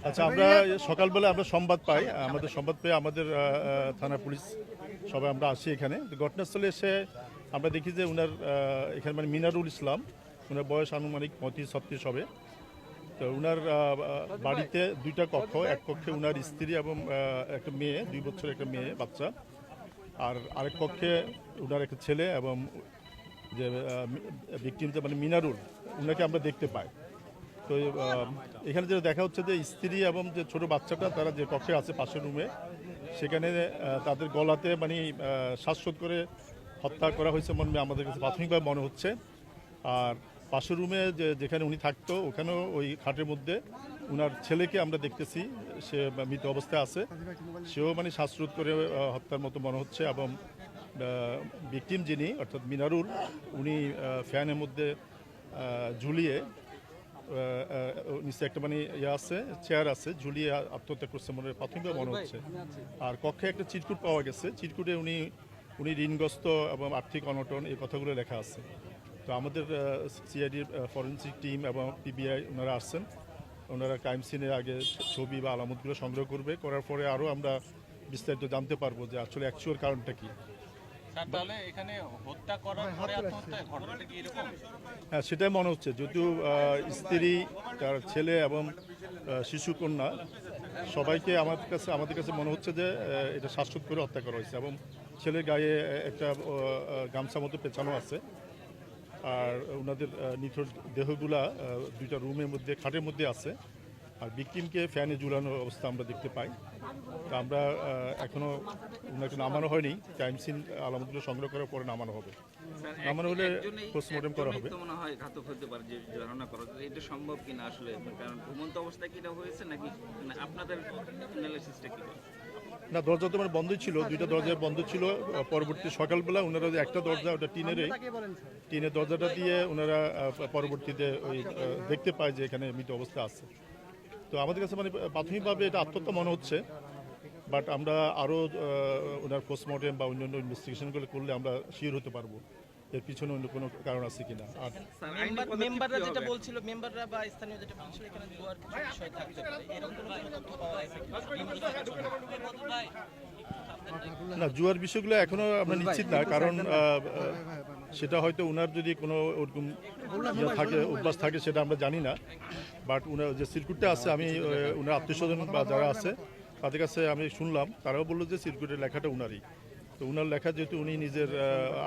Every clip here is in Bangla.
আচ্ছা, আমরা সকালবেলা আমরা সংবাদ পাই, আমাদের সংবাদ পেয়ে আমাদের থানা পুলিশ সবাই আমরা আসি এখানে। ঘটনাস্থলে এসে আমরা দেখি যে উনার এখানে মানে মিনারুল ইসলাম, উনার বয়স আনুমানিক 35-36 হবে। তো উনার বাড়িতে দুইটা কক্ষ, এক কক্ষে উনার স্ত্রী এবং একটা মেয়ে, 2 বছরের একটা মেয়ে বাচ্চা, আর আরেক কক্ষে উনার একটা ছেলে এবং যে ভিকটিম যে মানে মিনারুল, উনাকে আমরা দেখতে পাই। তো এখানে যেটা দেখা হচ্ছে যে স্ত্রী এবং যে ছোট বাচ্চাটা তারা যে কক্ষে আছে পাশের রুমে, সেখানে তাদের গলাতে মানে শ্বাসরোধ করে হত্যা করা হয়েছে মনে আমাদের কাছে প্রাথমিকভাবে মনে হচ্ছে। আর পাশের রুমে যেখানে উনি থাকতো ওখানেও ওই খাটের মধ্যে উনার ছেলেকে আমরা দেখতেছি, সে মৃত অবস্থায় আছে, সেও মানে শ্বাসরোধ করে হত্যার মতো মনে হচ্ছে। এবং ভিকটিম যিনি অর্থাৎ মিনারুল, উনি ফ্যানের মধ্যে ঝুলিয়ে নিচে একটা মানে আছে চেয়ার আছে, ঝুলিয়ে আত্মহত্যা করছে প্রাথমিকভাবে মনে হচ্ছে। আর কক্ষে একটা চিরকুট পাওয়া গেছে, চিরকুটে উনি ঋণগ্রস্ত এবং আর্থিক অনটন এই কথাগুলো লেখা আছে। তো আমাদের সিআইডির ফরেন্সিক টিম এবং পিবিআই ওনারা আসছেন, ওনারা ক্রাইম সিনের আগে ছবি বা আলামতগুলো সংগ্রহ করবে, করার পরে আরও আমরা বিস্তারিত জানতে পারবো যে আসলে অ্যাকচুয়াল কারণটা কী। হ্যাঁ, সেটাই মনে হচ্ছে, যদিও স্ত্রী, তার ছেলে এবং শিশু কন্যা সবাইকে আমাদের কাছে মনে হচ্ছে যে এটা শ্বাসরোধ করে হত্যা করা হয়েছে। এবং ছেলের গায়ে একটা গামছা মতো পেঁচানো আছে। আর ওনাদের নিথর দেহগুলা দুইটা রুমের মধ্যে খাটের মধ্যে আছে। আর ভিকটিমকে ফ্যানে ঝুলানো অবস্থা আমরা দেখতে পাই। তো আমরা এখনও ওনাকে নামানো হয়নি, ক্রাইম সিন আলামতগুলো সংগ্রহ করার পরে নামানো হবে। নামানো হলে পোস্টমর্টম করা হবে। মনে হয় ঘাতক হতে পারে যে ধারণা করা, এটা সম্ভব কিনা আসলে, কারণ ঘুমন্ত অবস্থায় কিনা হয়েছে নাকি আপনাদের অ্যানালাইসিসটা কি? না, দরজা তো মানে বন্ধই ছিল, দুইটা দরজা বন্ধ ছিল। পরবর্তী সকালবেলা ওনারা যে একটা দরজা, ওটা টিনের দরজাটা দিয়ে ওনারা পরবর্তীতে ওই দেখতে পায় যে এখানে মৃত অবস্থা আছে। তো আমাদের কাছে মানে প্রাথমিকভাবে এটা আত্মহত্যা মনে হচ্ছে, বাট আমরা আরও ওনার পোস্টমর্টেম বা অন্যান্য ইনভেস্টিগেশনগুলো করলে আমরা শিওর হতে পারবো এর পিছনে অন্য কোনো কারণ আছে কিনা। আর মেম্বাররা যেটা বলছিল, মেম্বাররা বা স্থানীয় যেটা বলছিল এখানে জুয়ার কিছু বিষয় থাকতে পারে, এরকম কোনো তথ্য পাওয়া গেছে না, জুয়ার বিষয়গুলো এখনো আমরা নিশ্চিত না, কারণ সেটা হয়তো ওনার যদি কোনো ওরকম থাকে, অভ্যাস থাকে, সেটা আমরা জানি না। বাট ওনার যে সিরকুটটা আছে, আমি ওনার আত্মীয়স্বজন বা যারা আছে তাদের কাছে আমি শুনলাম, তারাও বললো যে সিরকুটের লেখাটা ওনারই। তো ওনার লেখা যেহেতু উনি নিজের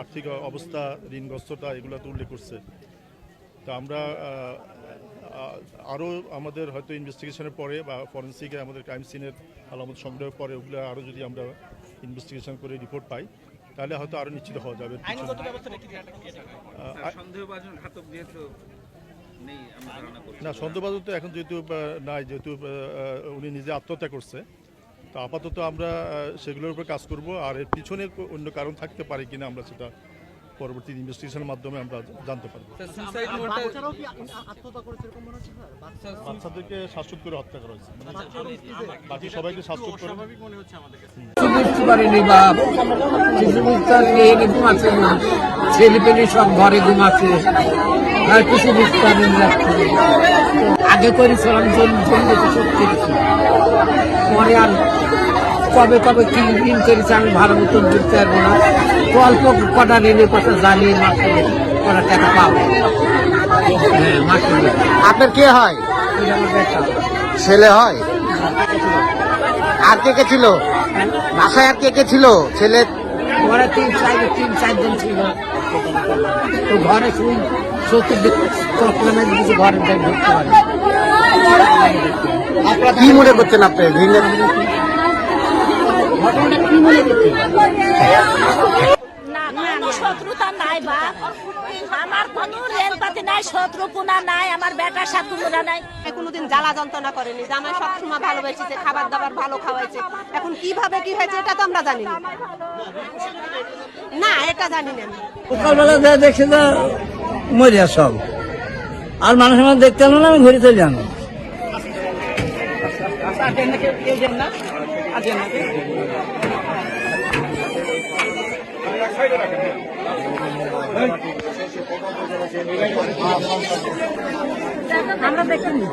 আর্থিক অবস্থা, ঋণগ্রস্ততা এগুলো তো উল্লেখ করছে। তো আমরা আরও আমাদের হয়তো ইনভেস্টিগেশনের পরে বা ফরেন্সিকে আমাদের ক্রাইম সিনের আলামত সংগ্রহের পরে ওগুলো আরও যদি আমরা ইনভেস্টিগেশন করে রিপোর্ট পাই, তাহলে হয়তো আরও নিশ্চিত হওয়া যাবে। না, সন্দেহভাজন তো এখন যেহেতু নাই, যেহেতু উনি নিজে আত্মহত্যা করছে, তো আপাতত আমরা সেগুলোর উপর কাজ করব। আর এর পিছনে অন্য কারণ থাকতে পারে কিনা আমরা সেটা পরবর্তী ইনভেস্টিগেশনের মাধ্যমে আমরা জানতে পারবো। বাচ্চাদেরকে শ্বাসরোধ করে হত্যা করা হয়েছে, বাকি সবাইকে শ্বাসরোধ করে ছেলেপেলে সব ঘরে ঘুমাচ্ছে, আর কিছু বুঝতে পারেন আগে করেছিলাম পরে আর কবে কবে কি ঋণ করেছে আমি ভালো মতন বুঝতে পারবো না। অল্প কটা ঋণের কথা জানিয়ে মাসে কটা টাকা পাবো। হ্যাঁ, মাসে। আপনার কে হয়? ছেলে হয়? আর কে কে ছিল বাসায়? আর কে কে ছিল ছেলে? ঘরে তিন চারজন ছিল। তো ঘরে শুন চতুর্দিক চট্টগ্রামের দিকে ঘরে ঢুকতে পারে। কি মনে করছেন আপনি? শত্রুতা নাই বা আমার কোনো রেলপাতি নাই, শত্রুপনা নাই, আমার বেটার শত্রুপনা নাই। কোনোদিন জ্বালা যন্ত্রণা করেনি, জামাই সবসময় ভালোবেসেছে, খাবার দাবার ভালো খাওয়াইছে। এখন কিভাবে কি হয়েছে এটা তো আমরা জানি না, এটা জানি না। সকালবেলা দেখছি তো মরিয়া সব, আর মানুষ আমার দেখতে না, আমি ঘুরে চলে জানো। আমরা দেখিনি।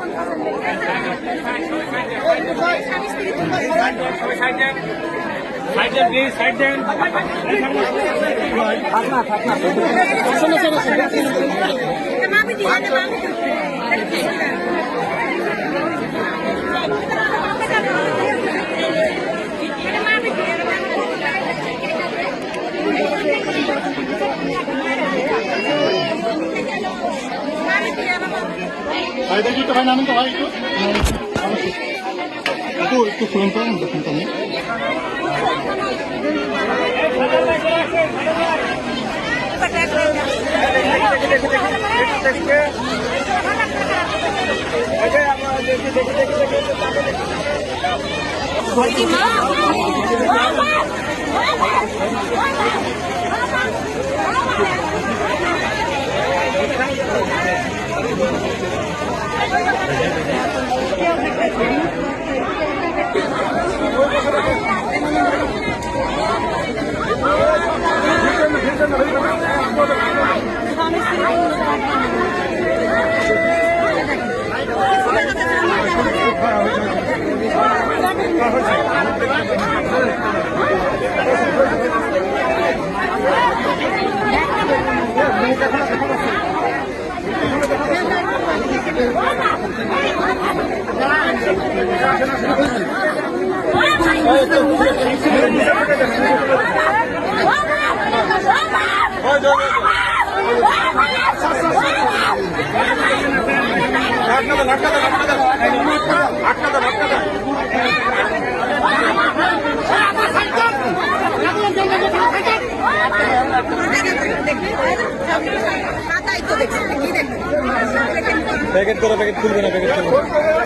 একটু শুনুন তো দেখুন তো আমি প্যাকেট করে প্যাকেট খুলবে না প্যাকেট খুলবে